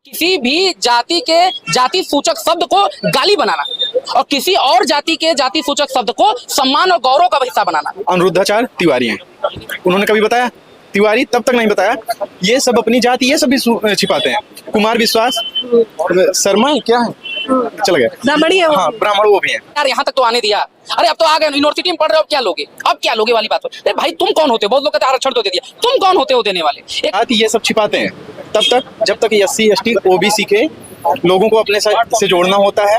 किसी भी जाति के जाति सूचक शब्द को गाली बनाना और किसी और जाति के जाति सूचक शब्द को सम्मान और गौरव का हिस्सा बनाना। अनिरुद्धाचार्य तिवारी हैं, उन्होंने कभी बताया? तिवारी तब तक नहीं बताया, ये सब अपनी जाति ये सब भी छिपाते हैं। कुमार विश्वास शर्मा क्या है, चल गए, ब्राह्मणी है वो। हाँ ब्राह्मण वो भी हैं। यार यहाँ तक तो आने दिया, अरे अब तो आ गए, यूनिवर्सिटी में पढ़ रहे हो, अब क्या लोगे, अब क्या लोगे वाली बात हो। अरे भाई तुम कौन होते हो, बहुत लोग कहते हैं आरक्षण तो दे दिया, तुम कौन होते हो देने वाले। जाति ये सब छिपाते हैं तब तक जब तक SC ST OBC के लोगों को अपने से जोड़ना होता है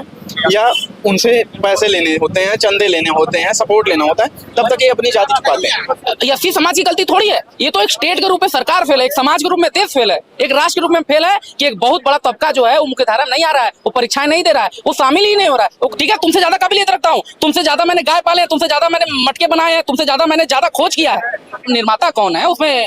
या उनसे पैसे लेने होते हैं, चंदे लेने होते हैं, सपोर्ट लेना होता है, तब तक ये अपनी जाति छुपाते हैं। SC समाज की गलती थोड़ी है, ये तो एक स्टेट के रूप में सरकार फेल है, एक समाज के रूप में देश फेल है, एक राष्ट्र के रूप में फेल है कि एक बहुत बड़ा तबका जो है वो मुख्यधारा नहीं आ रहा है, वो परीक्षाएं नहीं दे रहा है, वो शामिल ही नहीं हो रहा है। ठीक है, तुमसे ज्यादा काबिलियत रखता हूँ, तुमसे ज्यादा मैंने गाय पाले हैं, तुमसे ज्यादा मैंने मटके बनाए हैं, तुमसे ज्यादा मैंने ज्यादा खोज किया है। निर्माता कौन है उसमें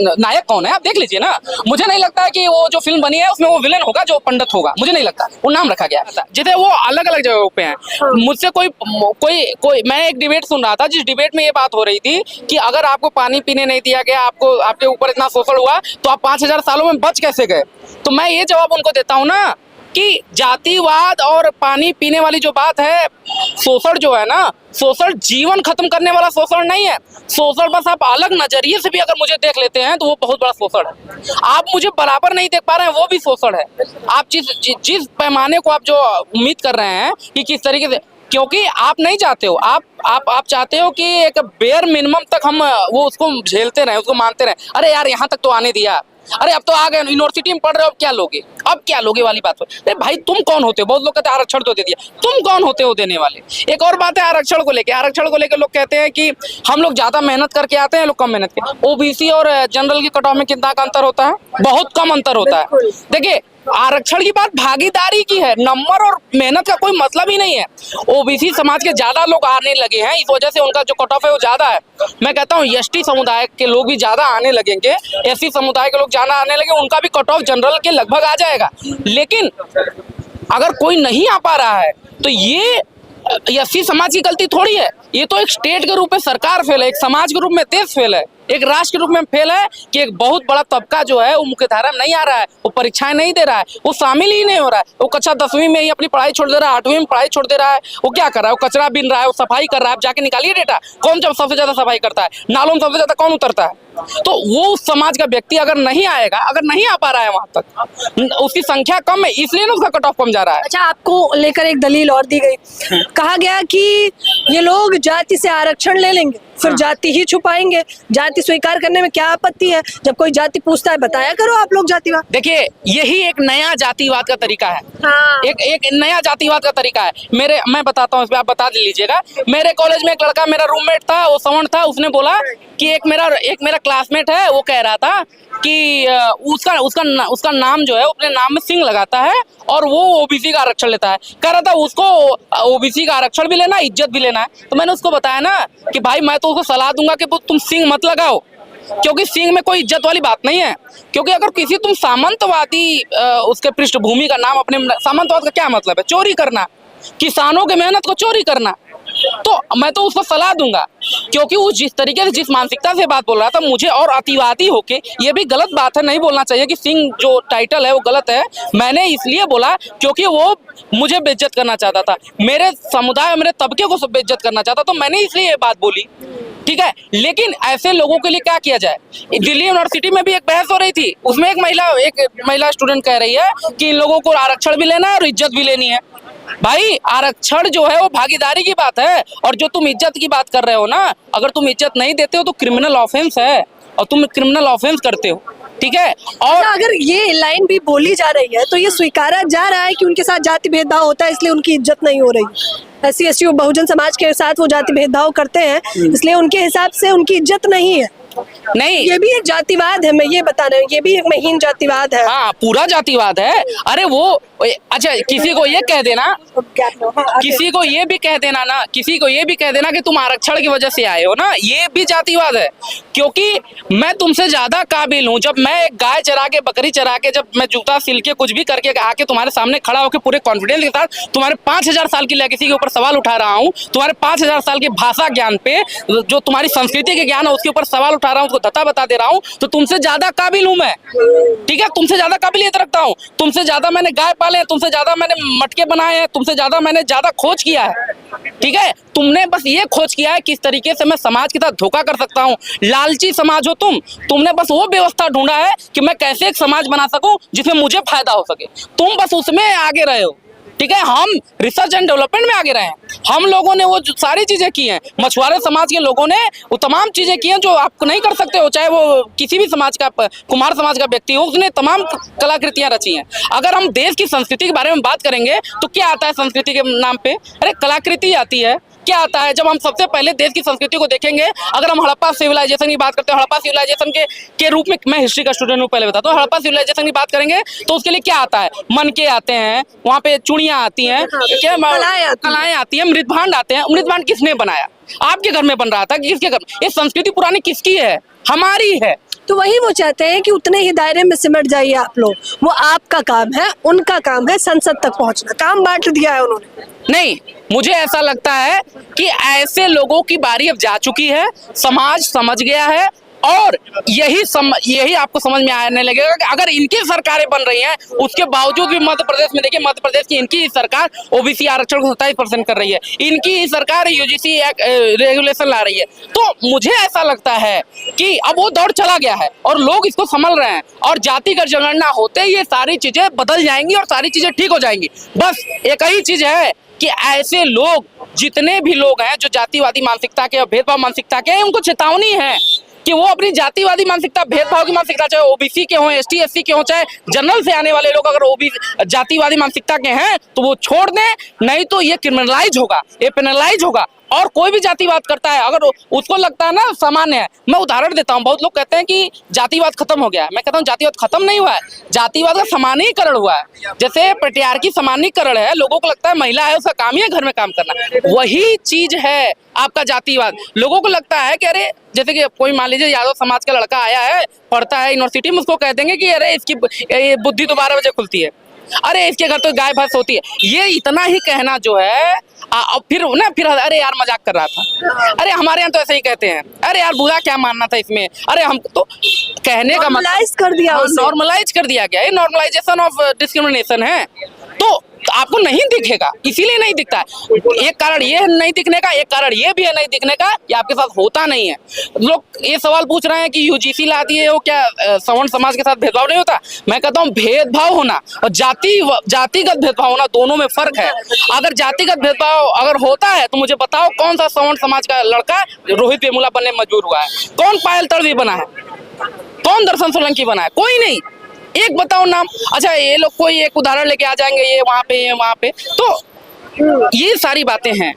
नायक कौन है आप देख लीजिए ना। मुझे नहीं लगता कि वो जो फिल्म बनी है उसमें वो विलेन होगा जो पंडित होगा, मुझे नहीं लगता, वो नाम रखा गया जैसे वो अलग अलग जगहों पे हैं। मुझसे कोई मैं एक डिबेट सुन रहा था जिस डिबेट में ये बात हो रही थी कि अगर आपको पानी पीने नहीं दिया गया, आपको आपके ऊपर इतना शोषण हुआ तो आप 5000 सालों में बच कैसे गए। तो मैं ये जवाब उनको देता हूँ ना कि जातिवाद और पानी पीने वाली जो बात है, शोषण जो है ना, शोषण जीवन खत्म करने वाला शोषण नहीं है। शोषण बस आप अलग नजरिए से भी अगर मुझे देख लेते हैं तो वो बहुत बड़ा शोषण है। आप मुझे बराबर नहीं देख पा रहे हैं वो भी शोषण है। आप जिस पैमाने को आप जो उम्मीद कर रहे हैं कि किस तरीके से, क्योंकि आप नहीं चाहते हो, आप चाहते हो कि एक बेयर मिनिमम तक हम वो उसको झेलते रहे, उसको मानते रहे। अरे यार यहाँ तक तो आने दिया, अरे अब तो आ गए, यूनिवर्सिटी में पढ़ रहे हो, अब क्या लोगे, अब क्या लोगे वाली बात हो। अरे भाई तुम कौन होते हो, बहुत लोग कहते हैं आरक्षण तो दे दिया, तुम कौन होते हो देने वाले। एक और बात है आरक्षण को लेके लोग कहते हैं कि हम लोग ज्यादा मेहनत करके आते हैं, लोग कम मेहनत के। OBC और जनरल की कट ऑफ में कितना का अंतर होता है, बहुत कम अंतर होता है। देखिए आरक्षण की बात भागीदारी की है, नंबर और मेहनत का कोई मतलब ही नहीं है। OBC समाज के ज्यादा लोग आने लगे हैं, इस वजह से उनका जो कट ऑफ है वो ज्यादा है। मैं कहता हूँ ST समुदाय के लोग भी ज्यादा आने लगेंगे, SC समुदाय के लोग ज्यादा आने लगे, उनका भी कट ऑफ जनरल के लगभग आ जाएगा। लेकिन अगर कोई नहीं आ पा रहा है तो ये SC समाज की गलती थोड़ी है, ये तो एक स्टेट के रूप में सरकार फेल है, एक समाज के रूप में देश फेल है, एक राष्ट्र के रूप में फेल है कि एक बहुत बड़ा तबका जो है वो मुख्यधारा नहीं आ रहा है, वो परीक्षाएं नहीं दे रहा है, वो शामिल ही नहीं हो रहा है। वो कक्षा 10वीं में ही अपनी पढ़ाई छोड़ दे रहा है, 8वीं में पढ़ाई छोड़ दे रहा है। वो क्या कर रहा है, वो कचरा बीन रहा है, वो सफाई कर रहा है। आप जाके निकालिए डेटा, कौन जब सबसे ज्यादा सफाई करता है, नालों में सबसे ज्यादा कौन उतरता है। तो वो उस समाज का व्यक्ति अगर नहीं आएगा, अगर नहीं आ पा रहा है वहां तक, उसकी संख्या कम है, इसलिए ना उसका कट ऑफ कम जा रहा है। अच्छा, आपको लेकर एक दलील और दी गई, कहा गया कि ये लोग जाति से आरक्षण ले लेंगे फिर जाति ही छुपाएंगे, जाति स्वीकार करने में क्या आपत्ति है। जब कोई जाति पूछता है बताया करो आप लोग जातिवाद। देखिए यही एक नया जातिवाद का तरीका है। हाँ। एक नया जातिवाद का तरीका है। मैं बताता हूँ, आप बता लीजिएगा। मेरे कॉलेज में एक लड़का मेरा रूममेट था, वो सवर्ण था, उसने बोला कि एक मेरा क्लासमेट है, वो कह रहा था कि उसका नाम जो है अपने नाम में सिंह लगाता है और वो OBC का आरक्षण लेता है। कह रहा था उसको OBC का आरक्षण भी लेना है, इज्जत भी लेना है। तो मैंने उसको बताया ना कि भाई मैं तो उसको सलाह दूंगा कि तुम सिंह मत लगाओ, क्योंकि सिंह में कोई इज्जत वाली बात नहीं है। क्योंकि अगर किसी तुम सामंतवादी उसके पृष्ठभूमि का नाम अपने, सामंतवाद का क्या मतलब है, चोरी करना, किसानों की मेहनत को चोरी करना, तो मैं तो उसको सलाह दूंगा। क्योंकि वो जिस तरीके से जिस मानसिकता से बात बोल रहा था, मुझे और अतिवादी होके, ये भी गलत बात है, नहीं बोलना चाहिए कि सिंह जो टाइटल है वो गलत है। मैंने इसलिए बोला क्योंकि वो मुझे बेइज्जत करना चाहता था, मेरे समुदाय मेरे तबके को बेइज्जत करना चाहता, तो मैंने इसलिए ये बात बोली। ठीक है, लेकिन ऐसे लोगों के लिए क्या किया जाए। दिल्ली यूनिवर्सिटी में भी एक बहस हो रही थी, उसमें एक महिला स्टूडेंट कह रही है कि इन लोगों को आरक्षण भी लेना है और इज्जत भी लेनी है। भाई आरक्षण जो है वो भागीदारी की बात है, और जो तुम इज्जत की बात कर रहे हो ना, अगर तुम इज्जत नहीं देते हो तो क्रिमिनल ऑफेंस है, और तुम क्रिमिनल ऑफेंस करते हो। ठीक है, और अगर ये लाइन भी बोली जा रही है तो ये स्वीकारा जा रहा है कि उनके साथ जाति भेदभाव होता है, इसलिए उनकी इज्जत नहीं हो रही। SC ST बहुजन समाज के साथ वो जाति भेदभाव करते हैं, इसलिए उनके हिसाब से उनकी इज्जत नहीं है। नहीं, ये भी एक जातिवाद है, मैं ये बता रहा हूँ, ये भी एक महीन जातिवाद है। हाँ, पूरा जातिवाद है। अरे वो अच्छा, किसी को ये कह देना, किसी को ये भी कह देना कि तुम आरक्षण की वजह से आए हो ना, ये भी जातिवाद है। क्योंकि मैं तुमसे ज्यादा काबिल हूँ। जब मैं एक गाय चरा के, बकरी चरा के, जब मैं जूता सिल के कुछ भी करके आके तुम्हारे सामने खड़ा होकर पूरे कॉन्फिडेंस के साथ तुम्हारे 5000 साल की लेगेसी के ऊपर सवाल उठा रहा हूँ, तुम्हारे 5000 साल के भाषा ज्ञान पे, जो तुम्हारी संस्कृति के ज्ञान है उसके ऊपर सवाल उठा रहा हूँ, उसको धत्ता बता दे रहा हूँ, तो तुमसे ज्यादा काबिल हूँ मैं, ठीक है, तुमसे ज्यादा काबिलियत रखता हूँ, तुमसे ज्यादा मैंने गाय पाले हैं, तुमसे ज्यादा मैंने मटके बनाए हैं, तुमसे ज्यादा मैंने ज्यादा खोज किया है, ठीक है। तुमने बस ये खोज किया है किस तरीके से मैं समाज के साथ धोखा कर सकता हूँ। लालची समाज हो तुमने बस वो व्यवस्था ढूंढा है कि मैं कैसे एक समाज बना सकूं जिसमें मुझे फायदा हो सके, तुम बस उसमें आगे रहे हो, ठीक है। हम रिसर्च एंड डेवलपमेंट में आगे रहे हैं, हम लोगों ने वो सारी चीजें की हैं, मछुआरे समाज के लोगों ने वो तमाम चीजें की हैं जो आप नहीं कर सकते हो, चाहे वो किसी भी समाज का, कुमार समाज का व्यक्ति हो, उसने तमाम कलाकृतियां रची हैं। अगर हम देश की संस्कृति के बारे में बात करेंगे तो क्या आता है संस्कृति के नाम पे? अरे कलाकृति आती है। क्या आता है? जब हम सबसे पहले देश की संस्कृति को देखेंगे, अगर हम हड़प्पा सिविलाइजेशन की बात करते हैं, हड़प्पा सिविलाइजेशन के रूप में, मैं हिस्ट्री का स्टूडेंट हूँ, पहले बताता हूँ, हड़प्पा सिविलाइजेशन की बात करेंगे तो उसके लिए क्या आता है? मनके आते हैं, वहाँ पे चूड़ियाँ आती हैं, क्या कलाएं आती हैं, मृदभांड आते हैं। मृदभांड किसने बनाया? आपके घर में बन रहा था कि किसके घर? ये संस्कृति पुरानी किसकी है? हमारी है। तो वही वो चाहते हैं कि उतने ही दायरे में सिमट जाइए आप लोग, वो आपका काम है, उनका काम है संसद तक पहुंचना, काम बांट दिया है उन्होंने। नहीं, मुझे ऐसा लगता है कि ऐसे लोगों की बारी अब जा चुकी है, समाज समझ गया है, और यही आपको समझ में आने लगेगा कि अगर इनकी सरकारें बन रही हैं, उसके बावजूद भी मध्य प्रदेश में देखिए, मध्य प्रदेश की इनकी सरकार ओबीसी आरक्षण को 27% कर रही है, इनकी सरकार यूजीसी रेगुलेशन ला रही है। तो मुझे ऐसा लगता है कि अब वो दौर चला गया है और लोग इसको संभल रहे हैं, और जातिगत जनगणना होते ही ये सारी चीजें बदल जाएंगी और सारी चीजें ठीक हो जाएंगी। बस एक ही चीज है कि ऐसे लोग, जितने भी लोग हैं जो जातिवादी मानसिकता के और भेदभाव मानसिकता के हैं, उनको चेतावनी है कि वो अपनी जातिवादी मानसिकता, भेदभाव की मानसिकता, चाहे ओबीसी के हों, एसटी एससी के हों, चाहे जनरल से आने वाले लोग अगर ओबीसी जातिवादी मानसिकता के हैं तो वो छोड़ दें, नहीं तो ये क्रिमिनलाइज होगा, ये पेनलाइज होगा। और कोई भी जातिवाद करता है, अगर उसको लगता है ना सामान्य है, मैं उदाहरण देता हूँ, बहुत लोग कहते हैं कि जातिवाद खत्म हो गया है, मैं कहता हूँ जातिवाद खत्म नहीं हुआ है, जातिवाद का सामान्यीकरण हुआ है। जैसे पेट्रियार्की सामान्यीकरण है, लोगों को लगता है महिला है, उसका काम ही है घर में काम करना, वही चीज है आपका जातिवाद। लोगों को लगता है कि अरे, जैसे कि कोई मान लीजिए यादव समाज का लड़का आया है, पढ़ता है यूनिवर्सिटी में, उसको कह देंगे कि अरे इसकी बुद्धि तो 12 बजे खुलती है, अरे इसके घर तो गाय भैंस होती है। ये इतना ही कहना जो है, फिर अरे यार मजाक कर रहा था, अरे हमारे यहाँ तो ऐसे ही कहते हैं, अरे यार बुरा क्या मानना था इसमें, अरे हम तो कहने का नॉर्मलाइज कर दिया, नॉर्मलाइज कर दिया गया, ये नॉर्मलाइजेशन ऑफ डिस्क्रिमिनेशन है। तो आपको नहीं दिखेगा, इसीलिए नहीं दिखता है। एक कारण ये है नहीं दिखने का, एक कारण ये भी है नहीं दिखने का, ये आपके साथ होता नहीं है। लोग ये सवाल पूछ रहे हैं कि यूजीसी लाती है वो क्या सवर्ण समाज के साथ भेदभाव नहीं होता? मैं कहता हूँ भेदभाव होना और जातिगत भेदभाव होना, दोनों में फर्क है। अगर जातिगत भेदभाव अगर होता है तो मुझे बताओ कौन सा सवर्ण समाज का लड़का रोहित वेमुला बनने में मजबूर हुआ है? कौन पायल तड़वी बना है? कौन दर्शन सोलंकी बना है? कोई नहीं। एक बताओ नाम। अच्छा, ये लोग कोई एक उदाहरण लेके आ जाएंगे, ये वहाँ पे, तो ये सारी बातें हैं।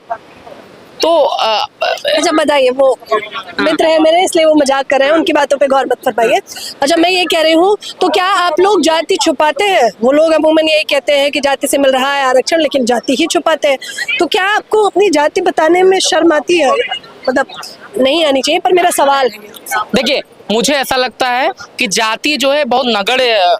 तो अच्छा बताइए, वो मित्र है मेरे इसलिए वो मजाक कर रहे हैं, उनकी बातों पे गौर मत फरमाइए। अच्छा, मैं ये कह रही हूँ, तो क्या आप लोग जाति छुपाते हैं? वो लोग अमूमन यही कहते हैं कि जाति से मिल रहा है आरक्षण, लेकिन जाति ही छुपाते हैं। तो क्या आपको अपनी जाति बताने में शर्म आती है? मतलब नहीं आनी चाहिए, पर मेरा सवाल है। देखिए, मुझे ऐसा लगता है कि जाति जो है बहुत नगण्य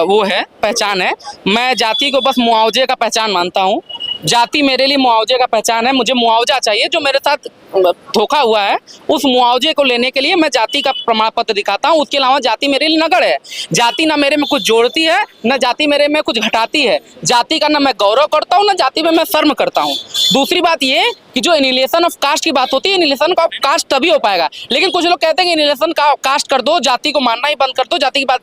वो है, पहचान है। मैं जाति को बस मुआवजे का पहचान मानता हूँ। जाति मेरे लिए मुआवजे का पहचान है। मुझे मुआवजा चाहिए, जो मेरे साथ धोखा हुआ है उस मुआवजे को लेने के लिए मैं जाति का प्रमाण पत्र दिखाता हूँ। उसके अलावा जाति मेरे लिए नगण्य है। जाति ना मेरे में कुछ जोड़ती है, न जाति मेरे में कुछ घटाती है। जाति का ना मैं गौरव करता हूँ, ना जाति में मैं शर्म करता हूँ। दूसरी बात ये कि जो एनिलेशन ऑफ कास्ट की बात होती है, एनिलेशन ऑफ कास्ट तभी हो पाएगा। लेकिन कुछ लोग कहते हैं कि एनिलेशन का कास्ट कर दो, जाति को मानना ही बंद कर दो, जाति की बात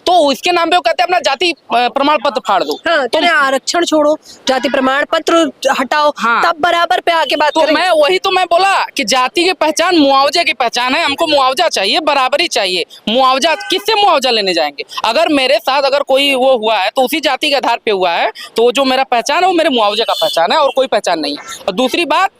तो इसके नाम पे वो कहते हैं अपना जाति प्रमाण पत्र फाड़ दो। हाँ, तो आरक्षण छोड़ो, जाति प्रमाण पत्र हटाओ, हाँ, तब बराबर पे आके बात तो मैं बोला कि जाति की पहचान मुआवजे की पहचान है। हमको मुआवजा चाहिए, बराबरी चाहिए। मुआवजा किससे मुआवजा लेने जाएंगे? अगर मेरे साथ अगर कोई वो हुआ है तो उसी जाति के आधार पे हुआ है, तो जो मेरा पहचान है वो मेरे मुआवजे का पहचान है और कोई पहचान नहीं है। और दूसरी बात,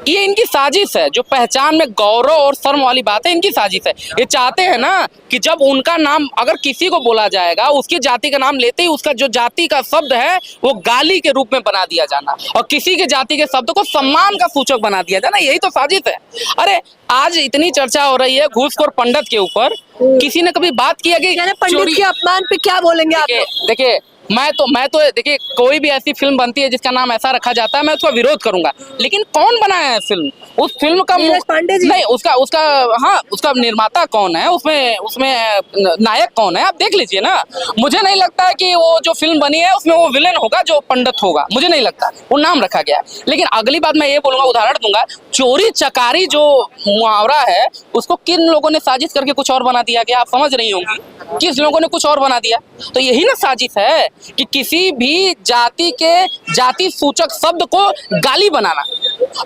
ये इनकी साजिश है। जो पहचान में गौरव और शर्म वाली बात है, इनकी साजिश है। ये चाहते हैं ना कि जब उनका नाम अगर किसी को बोला जाएगा, उसकी जाति का नाम लेते ही उसका जो जाति का शब्द है वो गाली के रूप में बना दिया जाना, और किसी के जाति के शब्द को सम्मान का सूचक बना दिया जाना। यही तो साजिश है। अरे आज इतनी चर्चा हो रही है घूसखोर पंडित के ऊपर, किसी ने कभी बात किया कि पंडित के अपमान पे क्या बोलेंगे आप? देखिए, मैं तो देखिए, कोई भी ऐसी फिल्म बनती है जिसका नाम ऐसा रखा जाता है, मैं उसका विरोध करूंगा। लेकिन कौन बनाया है फिल्म? उस फिल्म का नीरज पांडे जी। नहीं, उसका निर्माता कौन है, उसमें नायक कौन है, आप देख लीजिए ना। मुझे नहीं लगता है कि वो जो फिल्म बनी है उसमें वो विलेन होगा जो पंडित होगा, मुझे नहीं लगता। वो नाम रखा गया है। लेकिन अगली बात मैं ये बोलूंगा, उदाहरण दूंगा, चोरी चकारी जो मुहावरा है उसको किन लोगों ने साजिश करके कुछ और बना दिया गया, आप समझ रही होंगी। किस लोगों ने कुछ और बना दिया, तो यही ना साजिश है कि किसी भी जाति के जाति सूचक शब्द को गाली बनाना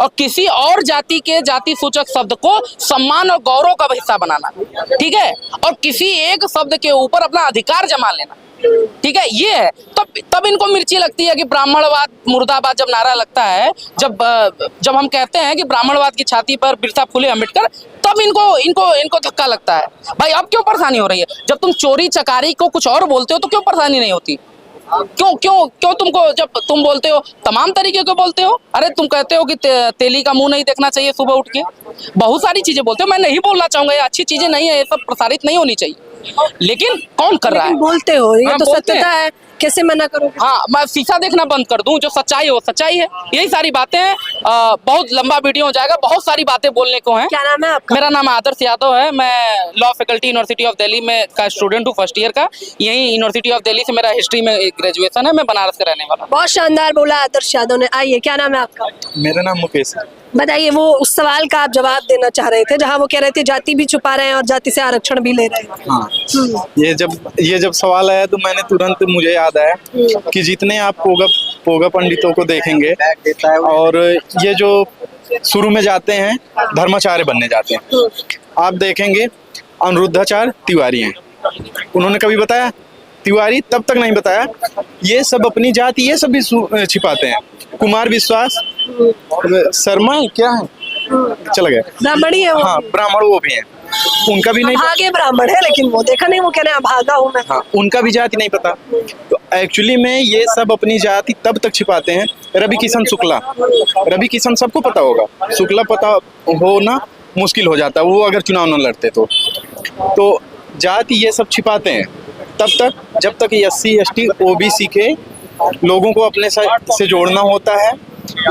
और किसी और जाति के जाति सूचक शब्द को सम्मान और गौरव का हिस्सा बनाना, ठीक है, और किसी एक शब्द के ऊपर अपना अधिकार जमा लेना, ठीक है, ये है। तब इनको मिर्ची लगती है कि ब्राह्मणवाद मुर्दाबाद जब नारा लगता है, जब हम कहते हैं कि ब्राह्मणवाद की छाती पर बिरसा फूले अम्बेडकर, तब इनको धक्का लगता है। भाई अब क्यों परेशानी हो रही है? जब तुम चोरी चकारी को कुछ और बोलते हो तो क्यों परेशानी नहीं होती? क्यों तुमको, जब तुम बोलते हो तमाम तरीके के बोलते हो, अरे तुम कहते हो कि तेली का मुंह नहीं देखना चाहिए सुबह उठ के, बहुत सारी चीजें बोलते हो। मैं नहीं बोलना चाहूंगा, ये अच्छी चीजें नहीं है, ये सब प्रसारित नहीं होनी चाहिए। लेकिन कौन कर रहा है? बोलते हो, ये हाँ, तो बोलते सत्यता है, कैसे मना करोगे? हाँ, मैं शीशा देखना बंद कर दूं, जो सच्चाई है वो सच्चाई है। यही सारी बातें हैं। बहुत लंबा वीडियो हो जाएगा, बहुत सारी बातें बोलने को हैं। क्या नाम है आपका? मेरा नाम आदर्श यादव है, मैं law faculty university of Delhi में का स्टूडेंट हूँ, फर्स्ट ईयर का। यही यूनिवर्सिटी ऑफ दिल्ली से मेरा हिस्ट्री में ग्रेजुएशन है, मैं बनारस का रहने वाला हूँ। बहुत शानदार बोला आदर्श यादव ने। आइए, क्या नाम है आपका? मेरा नाम मुकेश है। बताइए, वो उस सवाल का आप जवाब देना चाह रहे थे जहां वो कह रहे थे जाति भी छुपा रहे हैं और जाति से आरक्षण भी ले रहे हैं। हाँ, ये जब सवाल आया तो मैंने तुरंत, मुझे याद आया कि जितने आप पोगा पंडितों को देखेंगे और ये जो शुरू में जाते हैं धर्माचार्य बनने जाते हैं, आप देखेंगे अनिरुद्धाचार्य तिवारी हैं। उन्होंने कभी बताया तिवारी? तब तक नहीं बताया। ये सब अपनी जाति ये सब भी छिपाते हैं। कुमार विश्वास शर्मा क्या है, चला गया, ब्राह्मणी है वो। हाँ, ब्राह्मण वो भी हैं, उनका भी नहीं। भागे ब्राह्मण है, लेकिन वो देखा नहीं, वो कह रहे हैं भागा हूँ मैं। हाँ, उनका भी जाति नहीं पता। तो एक्चुअली में ये सब अपनी जाति तब तक छिपाते हैं। रवि किशन शुक्ला, रवि किशन सबको पता होगा, शुक्ला पता होना मुश्किल हो जाता है, वो अगर चुनाव न लड़ते तो जाति ये सब छिपाते हैं तब तक जब तक SC ST OBC के लोगों को अपने से जोड़ना होता है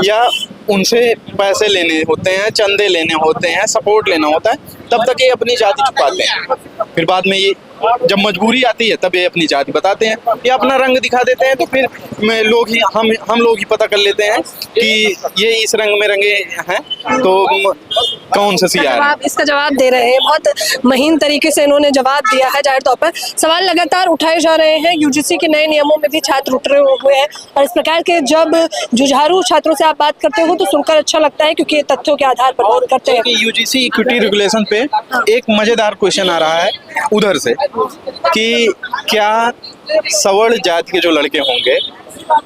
या उनसे पैसे लेने होते हैं, चंदे लेने होते हैं, सपोर्ट लेना होता है, तब तक ये अपनी जाति छुपाते हैं। फिर बाद में ये जब मजबूरी आती है तब ये अपनी जाति बताते हैं या अपना रंग दिखा देते हैं। तो फिर हम लोग ही पता कर लेते हैं कि ये इस रंग में रंगे हैं तो कौन सा सियार है। इसका जवाब दे रहे हैं, बहुत महीन तरीके से इन्होंने जवाब दिया है। जाहिर तौर पर सवाल लगातार उठाए जा रहे हैं। UGC के नए नियमों में भी छात्र उठ रहे हुए हैं और इस प्रकार के जब जुझारू छात्रों से आप बात करते हो तो सुनकर अच्छा लगता है, क्योंकि ये तथ्यों के आधार पर बात करते हैं। UGC इक्विटी रेगुलेशन पे एक मजेदार क्वेश्चन आ रहा है उधर से कि क्या सवर्ण जाति के जो लड़के होंगे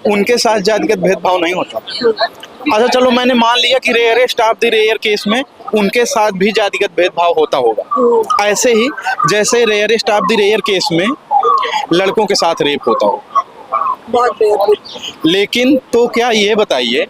उनके साथ जातिगत भेदभाव नहीं होता। अच्छा चलो, मैंने मान लिया कि rarest of the rare case में उनके साथ भी जातिगत भेदभाव होता होगा, ऐसे ही जैसे rarest of the rare case में लड़कों के साथ रेप होता होगा। बहुत। लेकिन तो क्या ये बताइए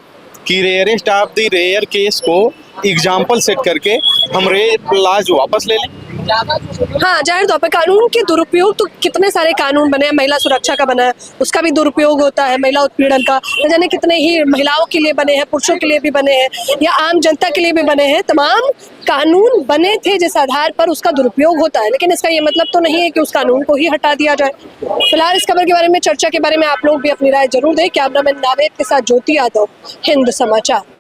कि rarest of the rare case को एग्जाम्पल सेट करके हम रेप लॉज वापस ले लें? हाँ, जाहिर तौर पर कानून के दुरुपयोग तो कितने सारे कानून बने हैं। महिला सुरक्षा का बना है, उसका भी दुरुपयोग होता है। महिला उत्पीड़न का न जाने कितने ही महिलाओं के लिए बने हैं, पुरुषों के लिए भी बने हैं या आम जनता के लिए भी बने हैं। तमाम कानून बने थे जिस आधार पर उसका दुरुपयोग होता है, लेकिन इसका ये मतलब तो नहीं है कि उस कानून को ही हटा दिया जाए। फिलहाल इस खबर के बारे में, चर्चा के बारे में आप लोग भी अपनी राय जरूर दें। कैमरामैन नावेद के साथ ज्योति यादव, हिंद समाचार।